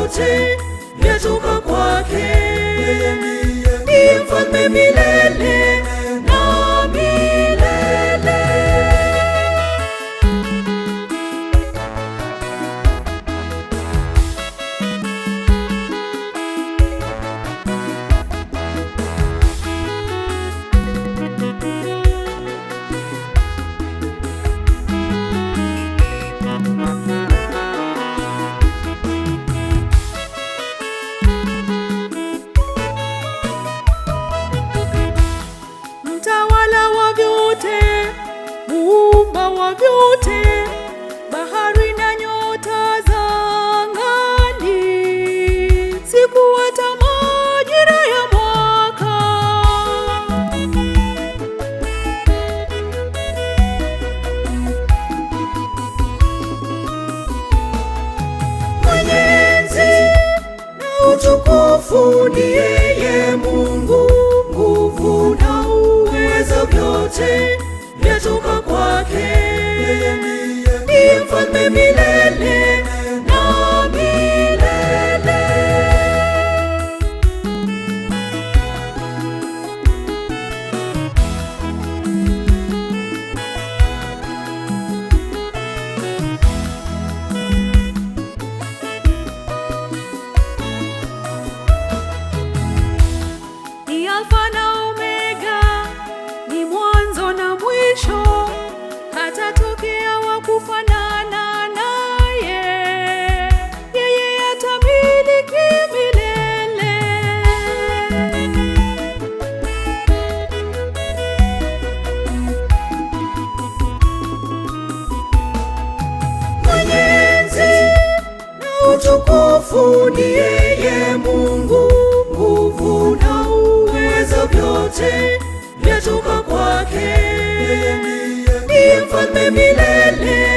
vyote vyatoka kwake. Ndiye mfalme milele na milele. Mtawala wa vyote, muumba wa vyote, bahari na nyota za angani, siku hata majira ya mwaka. Mwenye enzi na utukufu ni yeye Mungu, nguvu na uwezo vyote vyatoka kwake. Ndiye mfalme milele na milele. Ni Alfa na Omega, ni mwanzo na mwisho, hatatokea wa kufanana naye. Yeye atamiliki milele. Mwenye enzi na utukufu ni yeye Mungu, nguvu na uwezo vyote vyatoka kwake. Ndiye mfalme milele